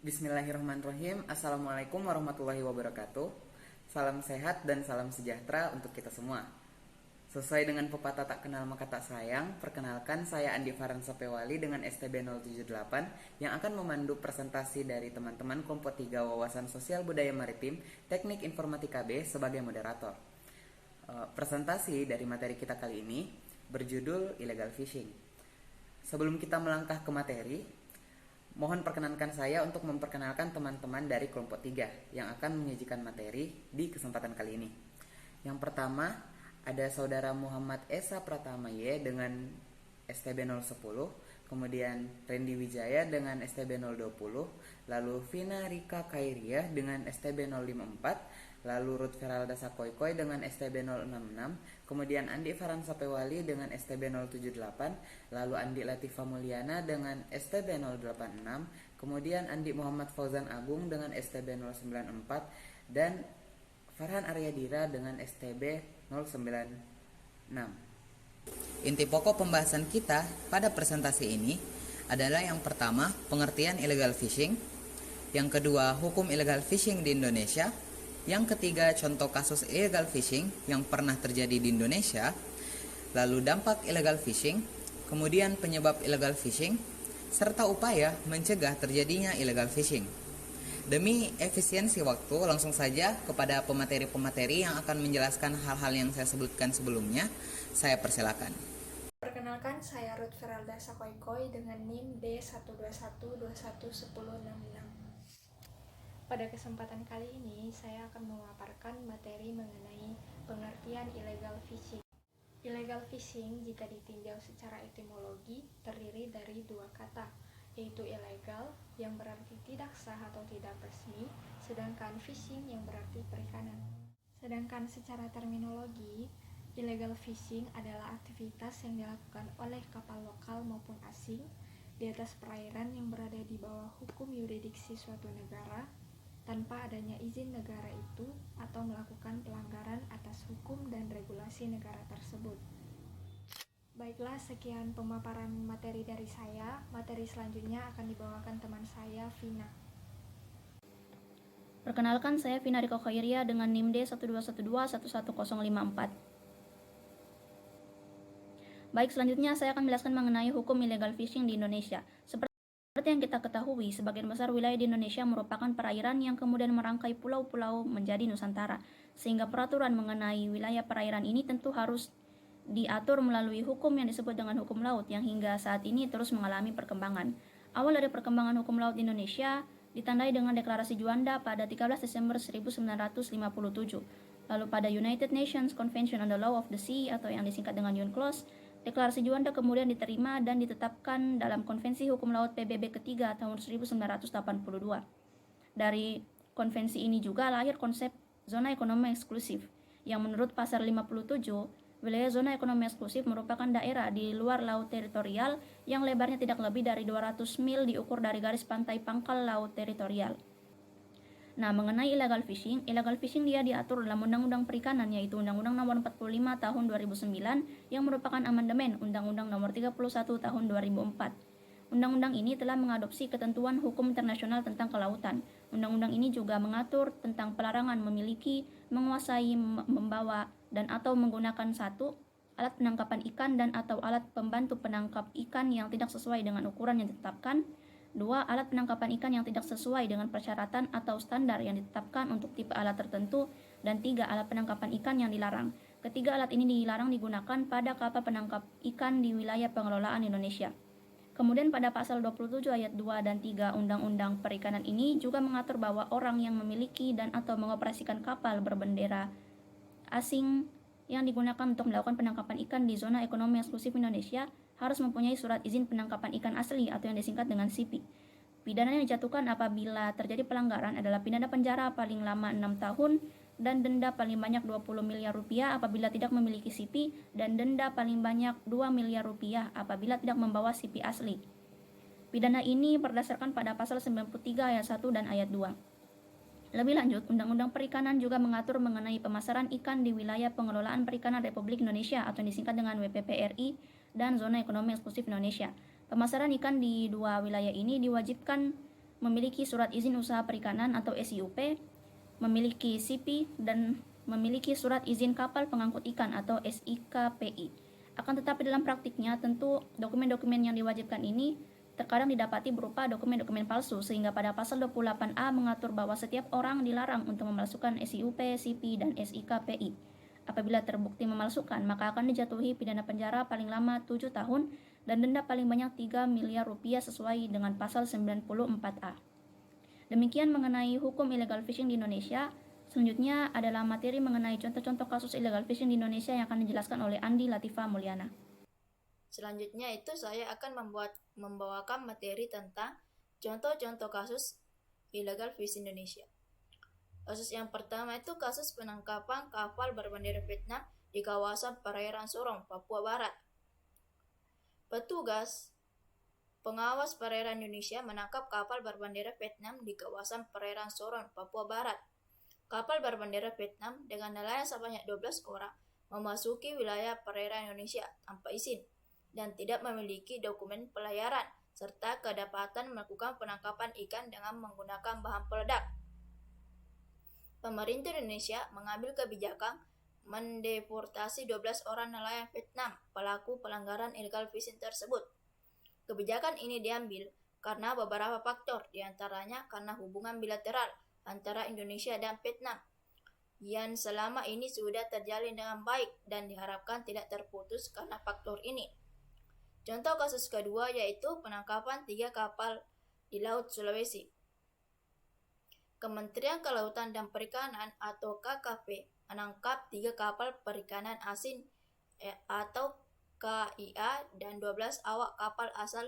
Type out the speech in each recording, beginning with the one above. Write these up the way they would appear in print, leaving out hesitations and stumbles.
Bismillahirrahmanirrahim. Assalamualaikum warahmatullahi wabarakatuh. Salam sehat dan salam sejahtera untuk kita semua. Sesuai dengan pepatah tak kenal maka tak sayang, perkenalkan saya Andi Faransa Pewali dengan STB 078 yang akan memandu presentasi dari teman-teman kelompok 3 Wawasan Sosial Budaya Maritim Teknik Informatika B sebagai moderator. Presentasi dari materi kita kali ini berjudul Illegal Fishing. Sebelum kita melangkah ke materi, mohon perkenankan saya untuk memperkenalkan teman-teman dari kelompok 3 yang akan menyajikan materi di kesempatan kali ini. Yang pertama, ada saudara Muhammad Esa Pratama Y dengan STB 010, kemudian Randy Wijaya dengan STB 020, lalu Vina Rika Kairiah dengan STB 054, lalu Ruth Feralda Sakoikoy dengan STB 066, kemudian Andi Faransa Pewali dengan STB 078, lalu Andi Latifa Mulyana dengan STB 086, kemudian Andi Muhammad Fauzan Agung dengan STB 094, dan Farhan Aryadira dengan STB 096. Inti pokok pembahasan kita pada presentasi ini adalah yang pertama, pengertian illegal fishing, yang kedua, hukum illegal fishing di Indonesia, yang ketiga, contoh kasus illegal fishing yang pernah terjadi di Indonesia, lalu dampak illegal fishing, kemudian penyebab illegal fishing, serta upaya mencegah terjadinya illegal fishing. Demi efisiensi waktu, langsung saja kepada pemateri-pemateri yang akan menjelaskan hal-hal yang saya sebutkan sebelumnya. Saya persilakan. Perkenalkan, saya Ruth Feralda Sakoikoy dengan NIM D121211066. Pada kesempatan kali ini, saya akan memaparkan materi mengenai pengertian illegal fishing. Illegal fishing, jika ditinjau secara etimologi, terdiri dari dua kata, yaitu illegal yang berarti tidak sah atau tidak resmi, sedangkan fishing yang berarti perikanan. Sedangkan secara terminologi, illegal fishing adalah aktivitas yang dilakukan oleh kapal lokal maupun asing di atas perairan yang berada di bawah hukum yurisdiksi suatu negara tanpa adanya izin negara itu atau melakukan pelanggaran atas hukum dan regulasi negara tersebut. Baiklah, sekian pemaparan materi dari saya. Materi selanjutnya akan dibawakan teman saya, Vina. Perkenalkan, saya Vina Rika Kairiah dengan NIM D121211054. Baik, selanjutnya saya akan menjelaskan mengenai hukum illegal fishing di Indonesia. Seperti yang kita ketahui, sebagian besar wilayah di Indonesia merupakan perairan yang kemudian merangkai pulau-pulau menjadi Nusantara, sehingga peraturan mengenai wilayah perairan ini tentu harus diatur melalui hukum yang disebut dengan hukum laut yang hingga saat ini terus mengalami perkembangan. Awal dari perkembangan hukum laut di Indonesia ditandai dengan Deklarasi Juanda pada 13 Desember 1957. Lalu pada United Nations Convention on the Law of the Sea atau yang disingkat dengan UNCLOS, Deklarasi Juanda kemudian diterima dan ditetapkan dalam Konvensi Hukum Laut PBB ketiga tahun 1982. Dari konvensi ini juga lahir konsep zona ekonomi eksklusif yang menurut pasal 57, wilayah zona ekonomi eksklusif merupakan daerah di luar laut teritorial yang lebarnya tidak lebih dari 200 mil diukur dari garis pantai pangkal laut teritorial. Nah, mengenai illegal fishing dia diatur dalam Undang-Undang Perikanan, yaitu Undang-Undang Nomor 45 Tahun 2009 yang merupakan amandemen Undang-Undang Nomor 31 Tahun 2004. Undang-undang ini telah mengadopsi ketentuan hukum internasional tentang kelautan. Undang-undang ini juga mengatur tentang pelarangan memiliki, menguasai, membawa, dan atau menggunakan satu, alat penangkapan ikan dan atau alat pembantu penangkap ikan yang tidak sesuai dengan ukuran yang ditetapkan. 2. Alat penangkapan ikan yang tidak sesuai dengan persyaratan atau standar yang ditetapkan untuk tipe alat tertentu. Dan 3. Alat penangkapan ikan yang dilarang. Ketiga alat ini dilarang digunakan pada kapal penangkap ikan di wilayah pengelolaan Indonesia. Kemudian pada pasal 27 ayat 2 dan 3 Undang-Undang Perikanan ini juga mengatur bahwa orang yang memiliki dan atau mengoperasikan kapal berbendera asing yang digunakan untuk melakukan penangkapan ikan di zona ekonomi eksklusif Indonesia harus mempunyai surat izin penangkapan ikan asli atau yang disingkat dengan SIPI. Pidana yang dijatuhkan apabila terjadi pelanggaran adalah pidana penjara paling lama 6 tahun dan denda paling banyak 20 miliar rupiah apabila tidak memiliki SIPI dan denda paling banyak 2 miliar rupiah apabila tidak membawa SIPI asli. Pidana ini berdasarkan pada pasal 93 ayat 1 dan ayat 2. Lebih lanjut, Undang-Undang Perikanan juga mengatur mengenai pemasaran ikan di wilayah pengelolaan perikanan Republik Indonesia atau yang disingkat dengan WPP-RI dan Zona Ekonomi Eksklusif Indonesia. Pemasaran ikan di dua wilayah ini diwajibkan memiliki surat izin usaha perikanan atau SIUP, memiliki CP, dan memiliki surat izin kapal pengangkut ikan atau SIKPI. Akan tetapi dalam praktiknya, tentu dokumen-dokumen yang diwajibkan ini terkadang didapati berupa dokumen-dokumen palsu, sehingga pada pasal 28A mengatur bahwa setiap orang dilarang untuk memalsukan SIUP, CP, dan SIKPI. Apabila terbukti memalsukan, maka akan dijatuhi pidana penjara paling lama 7 tahun dan denda paling banyak 3 miliar rupiah sesuai dengan pasal 94A. Demikian mengenai hukum illegal fishing di Indonesia. Selanjutnya adalah materi mengenai contoh-contoh kasus illegal fishing di Indonesia yang akan dijelaskan oleh Andi Latifa Mulyana. Selanjutnya itu saya akan membawakan materi tentang contoh-contoh kasus illegal fishing Indonesia. Kasus yang pertama itu kasus penangkapan kapal berbendera Vietnam di kawasan perairan Sorong, Papua Barat. Petugas pengawas perairan Indonesia menangkap kapal berbendera Vietnam di kawasan perairan Sorong, Papua Barat. Kapal berbendera Vietnam dengan nelayan sebanyak 12 orang memasuki wilayah perairan Indonesia tanpa izin dan tidak memiliki dokumen pelayaran, serta kedapatan melakukan penangkapan ikan dengan menggunakan bahan peledak. Pemerintah Indonesia mengambil kebijakan mendeportasi 12 orang nelayan Vietnam pelaku pelanggaran illegal fishing tersebut. Kebijakan ini diambil karena beberapa faktor, diantaranya karena hubungan bilateral antara Indonesia dan Vietnam yang selama ini sudah terjalin dengan baik dan diharapkan tidak terputus karena faktor ini. Contoh kasus kedua yaitu penangkapan 3 kapal di Laut Sulawesi. Kementerian Kelautan dan Perikanan atau KKP menangkap 3 kapal perikanan asing atau KIA dan 12 awak kapal asal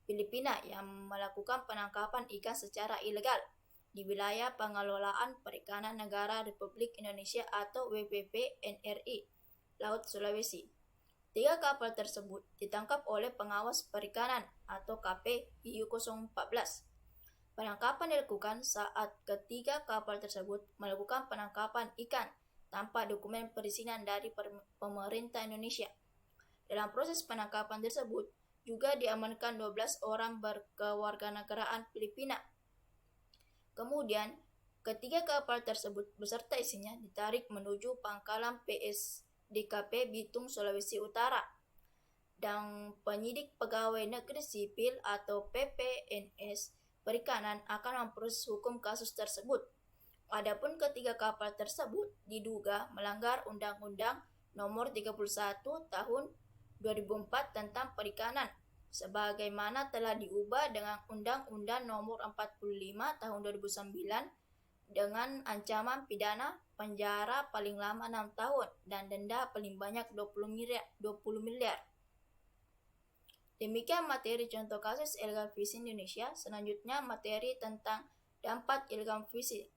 Filipina yang melakukan penangkapan ikan secara ilegal di wilayah pengelolaan perikanan negara Republik Indonesia atau WPP NRI, Laut Sulawesi. 3 kapal tersebut ditangkap oleh pengawas perikanan atau KP IU-014. Penangkapan dilakukan saat ketiga kapal tersebut melakukan penangkapan ikan tanpa dokumen perizinan dari pemerintah Indonesia. Dalam proses penangkapan tersebut juga diamankan 12 orang berkewarganegaraan Filipina. Kemudian, ketiga kapal tersebut beserta isinya ditarik menuju pangkalan PSDKP Bitung, Sulawesi Utara. Dan penyidik pegawai negeri sipil atau PPNS Perikanan akan memproses hukum kasus tersebut. Adapun ketiga kapal tersebut diduga melanggar Undang-Undang Nomor 31 Tahun 2004 tentang Perikanan, sebagaimana telah diubah dengan Undang-Undang Nomor 45 Tahun 2009 dengan ancaman pidana penjara paling lama 6 tahun dan denda paling banyak 20 miliar. Demikian materi contoh kasus illegal fishing Indonesia. Selanjutnya materi tentang dampak illegal fishing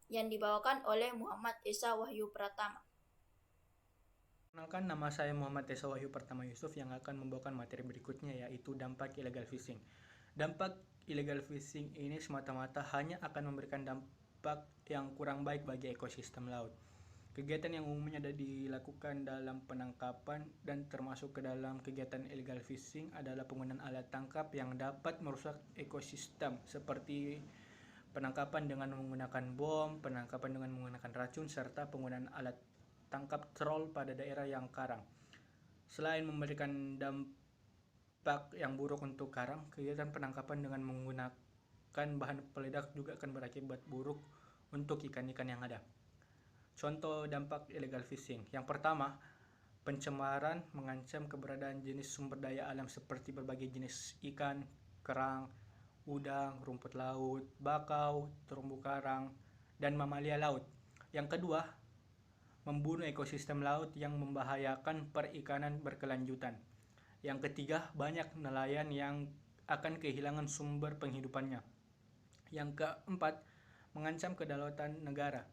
yang dibawakan oleh Muhammad Esa Wahyu Pratama. Perkenalkan, nama saya Muhammad Esa Wahyu Pratama Yusuf yang akan membawakan materi berikutnya, yaitu dampak illegal fishing. Dampak illegal fishing ini semata-mata hanya akan memberikan dampak yang kurang baik bagi ekosistem laut. Kegiatan yang umumnya dilakukan dalam penangkapan dan termasuk ke dalam kegiatan illegal fishing adalah penggunaan alat tangkap yang dapat merusak ekosistem, seperti penangkapan dengan menggunakan bom, penangkapan dengan menggunakan racun, serta penggunaan alat tangkap troll pada daerah yang karang. Selain memberikan dampak yang buruk untuk karang, kegiatan penangkapan dengan menggunakan bahan peledak juga akan berakibat buruk untuk ikan-ikan yang ada. Contoh dampak illegal fishing. Yang pertama, pencemaran mengancam keberadaan jenis sumber daya alam seperti berbagai jenis ikan, kerang, udang, rumput laut, bakau, terumbu karang, dan mamalia laut. Yang kedua, membunuh ekosistem laut yang membahayakan perikanan berkelanjutan. Yang ketiga, banyak nelayan yang akan kehilangan sumber penghidupannya. Yang keempat, mengancam kedaulatan negara.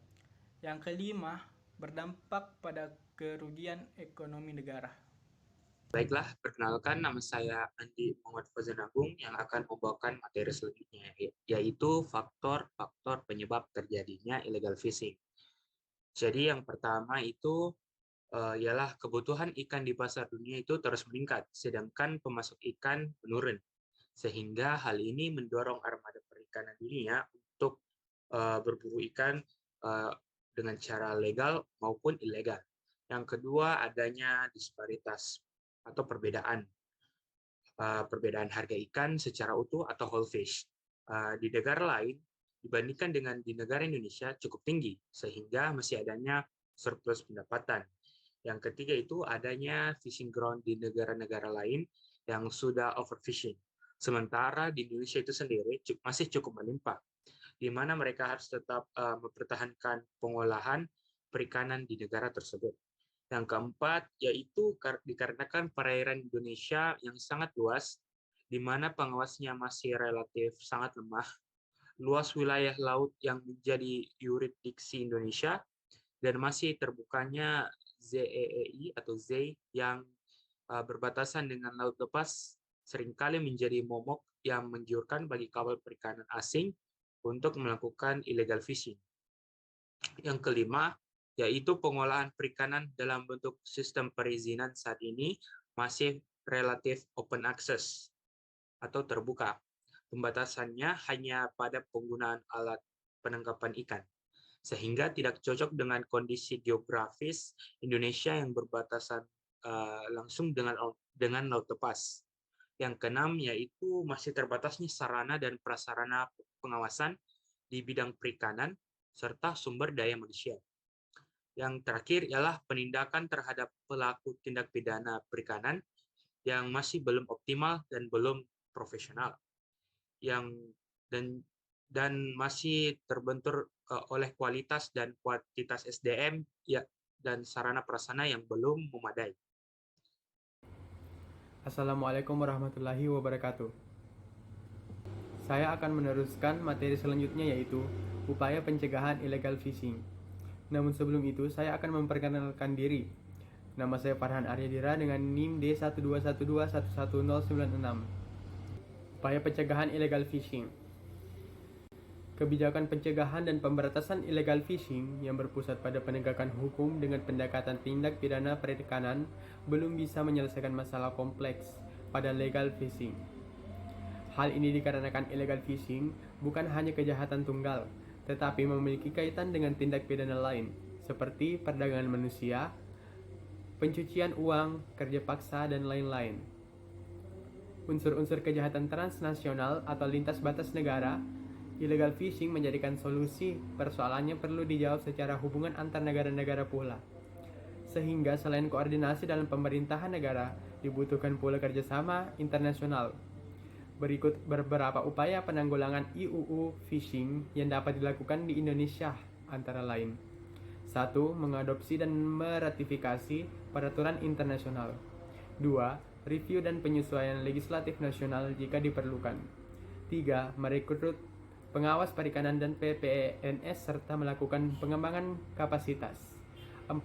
Yang kelima, berdampak pada kerugian ekonomi negara. Baiklah, perkenalkan, nama saya Andi Muhammad Fauzan Agung yang akan membawakan materi selanjutnya, yaitu faktor-faktor penyebab terjadinya illegal fishing. Jadi yang pertama itu ialah kebutuhan ikan di pasar dunia itu terus meningkat, sedangkan pemasok ikan menurun. Sehingga hal ini mendorong armada perikanan perikanan dunia untuk berburu ikan dengan cara legal maupun ilegal. Yang kedua, adanya disparitas atau perbedaan harga ikan secara utuh atau whole fish. Di negara lain, dibandingkan dengan di negara Indonesia cukup tinggi, sehingga masih adanya surplus pendapatan. Yang ketiga itu adanya fishing ground di negara-negara lain yang sudah overfishing. Sementara di Indonesia itu sendiri masih cukup melimpah, di mana mereka harus tetap mempertahankan pengolahan perikanan di negara tersebut. Yang keempat, yaitu dikarenakan perairan Indonesia yang sangat luas, di mana pengawasnya masih relatif sangat lemah, luas wilayah laut yang menjadi yurisdiksi Indonesia, dan masih terbukanya ZEEI atau ZEI yang berbatasan dengan laut lepas seringkali menjadi momok yang menggiurkan bagi kapal perikanan asing untuk melakukan illegal fishing. Yang kelima, yaitu pengolahan perikanan dalam bentuk sistem perizinan saat ini masih relatif open access atau terbuka. Pembatasannya hanya pada penggunaan alat penangkapan ikan, sehingga tidak cocok dengan kondisi geografis Indonesia yang berbatasan langsung dengan laut lepas. Yang keenam, yaitu masih terbatasnya sarana dan prasarana pengawasan di bidang perikanan serta sumber daya manusia. Yang terakhir ialah penindakan terhadap pelaku tindak pidana perikanan yang masih belum optimal dan belum profesional, dan masih terbentur oleh kualitas dan kuantitas SDM dan sarana prasarana yang belum memadai. Assalamualaikum warahmatullahi wabarakatuh. Saya akan meneruskan materi selanjutnya, yaitu upaya pencegahan illegal fishing. Namun sebelum itu, saya akan memperkenalkan diri. Nama saya Farhan Aryadira dengan NIM D121211096. Upaya pencegahan illegal fishing. Kebijakan pencegahan dan pemberantasan illegal fishing yang berpusat pada penegakan hukum dengan pendekatan tindak pidana perikanan belum bisa menyelesaikan masalah kompleks pada legal fishing. Hal ini dikarenakan illegal fishing bukan hanya kejahatan tunggal, tetapi memiliki kaitan dengan tindak pidana lain, seperti perdagangan manusia, pencucian uang, kerja paksa, dan lain-lain. Unsur-unsur kejahatan transnasional atau lintas batas negara, illegal fishing menjadikan solusi persoalannya perlu dijawab secara hubungan antar negara-negara pula. Sehingga selain koordinasi dalam pemerintahan negara, dibutuhkan pula kerjasama internasional. Berikut beberapa upaya penanggulangan IUU fishing yang dapat dilakukan di Indonesia, antara lain. 1. Mengadopsi dan meratifikasi peraturan internasional. 2. Review dan penyesuaian legislatif nasional jika diperlukan. 3. Merekrut pengawas perikanan dan PPNS serta melakukan pengembangan kapasitas. 4.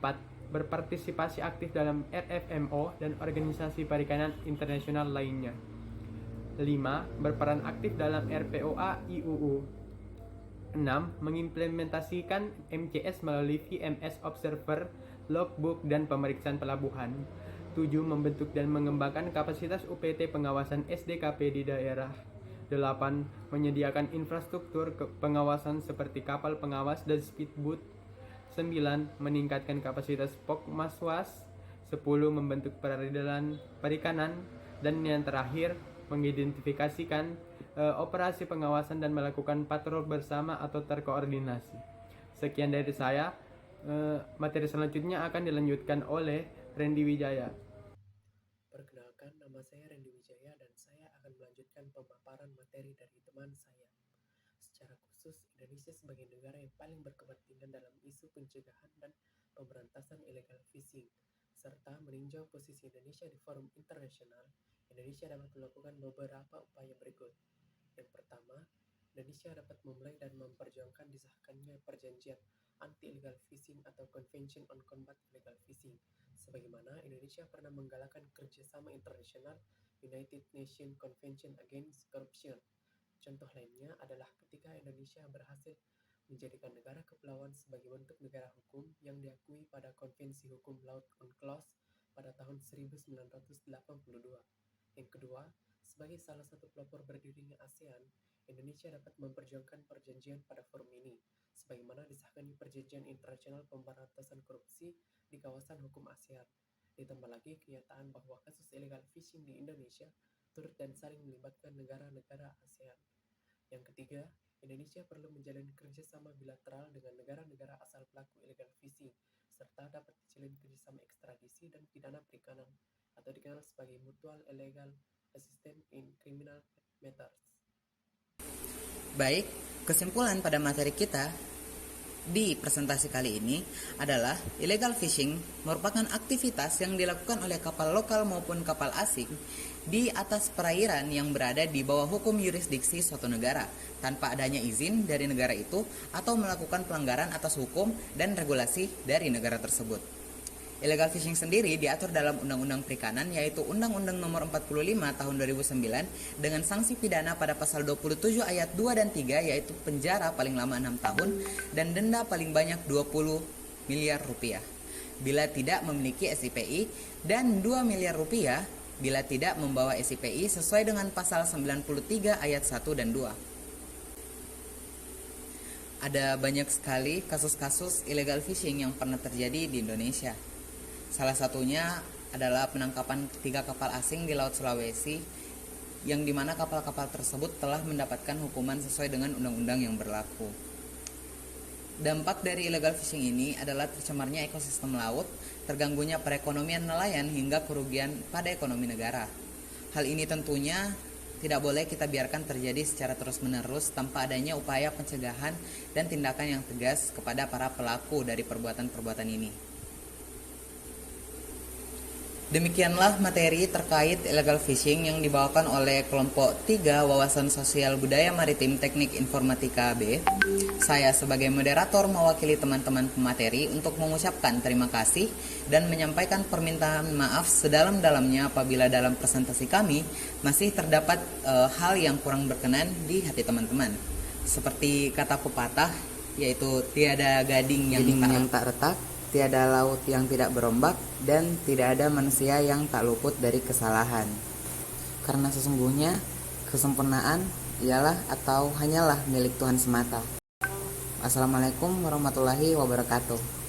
Berpartisipasi aktif dalam RFMO dan organisasi perikanan internasional lainnya. 5. Berperan aktif dalam RPOA IUU. 6. Mengimplementasikan MCS melalui VMS Observer, Logbook, dan pemeriksaan pelabuhan. 7. Membentuk dan mengembangkan kapasitas UPT pengawasan SDKP di daerah. 8. Menyediakan infrastruktur pengawasan seperti kapal pengawas dan speedboat. 9. Meningkatkan kapasitas Pokmaswas. 10. Membentuk peradilan perikanan. Dan yang terakhir, mengidentifikasikan operasi pengawasan dan melakukan patrol bersama atau terkoordinasi. Sekian dari saya. Materi selanjutnya akan dilanjutkan oleh Randy Wijaya. Perkenalkan, nama saya Randy Wijaya dan saya akan melanjutkan pemaparan materi dari teman saya. Secara khusus, Indonesia sebagai negara yang paling berkepentingan dalam isu pencegahan dan pemberantasan illegal fishing, serta meninjau posisi Indonesia di forum internasional, Indonesia dapat melakukan beberapa upaya berikut. Yang pertama, Indonesia dapat memulai dan memperjuangkan disahkannya perjanjian anti-illegal fishing atau Convention on Combat Illegal Fishing, sebagaimana Indonesia pernah menggalakkan kerjasama internasional United Nations Convention Against Corruption. Contoh lainnya adalah ketika Indonesia berhasil menjadikan negara kepulauan sebagai bentuk negara hukum yang diakui pada Konvensi Hukum Laut UNCLOS pada tahun 1982. Yang kedua, sebagai salah satu pelopor berdirinya ASEAN, Indonesia dapat memperjuangkan perjanjian pada forum ini, sebagaimana disahkan di Perjanjian Internasional Pemberantasan Korupsi di kawasan hukum ASEAN. Ditambah lagi kenyataan bahwa kasus illegal fishing di Indonesia turut dan saling melibatkan negara-negara ASEAN. Yang ketiga, Indonesia perlu menjalin kerjasama bilateral dengan negara-negara asal pelaku illegal fishing, serta dapat dijalin kerjasama ekstradisi dan pidana perikanan, atau dikenal sebagai Mutual Illegal Assistance in Criminal Matters. Baik, kesimpulan pada materi kita di presentasi kali ini adalah illegal fishing merupakan aktivitas yang dilakukan oleh kapal lokal maupun kapal asing di atas perairan yang berada di bawah hukum yurisdiksi suatu negara tanpa adanya izin dari negara itu atau melakukan pelanggaran atas hukum dan regulasi dari negara tersebut. Illegal fishing sendiri diatur dalam Undang-Undang Perikanan, yaitu Undang-Undang Nomor 45 Tahun 2009 dengan sanksi pidana pada pasal 27 ayat 2 dan 3, yaitu penjara paling lama 6 tahun dan denda paling banyak 20 miliar rupiah bila tidak memiliki SIPI dan 2 miliar rupiah bila tidak membawa SIPI sesuai dengan pasal 93 ayat 1 dan 2. Ada banyak sekali kasus-kasus illegal fishing yang pernah terjadi di Indonesia. Salah satunya adalah penangkapan 3 kapal asing di Laut Sulawesi, yang dimana kapal-kapal tersebut telah mendapatkan hukuman sesuai dengan undang-undang yang berlaku. Dampak dari illegal fishing ini adalah tercemarnya ekosistem laut, terganggunya perekonomian nelayan hingga kerugian pada ekonomi negara. Hal ini tentunya tidak boleh kita biarkan terjadi secara terus-menerus tanpa adanya upaya pencegahan dan tindakan yang tegas kepada para pelaku dari perbuatan-perbuatan ini. Demikianlah materi terkait illegal fishing yang dibawakan oleh kelompok 3 Wawasan Sosial Budaya Maritim Teknik Informatika B. Saya sebagai moderator mewakili teman-teman pemateri untuk mengucapkan terima kasih dan menyampaikan permintaan maaf sedalam-dalamnya apabila dalam presentasi kami masih terdapat hal yang kurang berkenan di hati teman-teman. Seperti kata pepatah, yaitu tiada gading yang tak retak, tiada laut yang tidak berombak, dan tidak ada manusia yang tak luput dari kesalahan. Karena sesungguhnya kesempurnaan ialah atau hanyalah milik Tuhan semata. Assalamualaikum warahmatullahi wabarakatuh.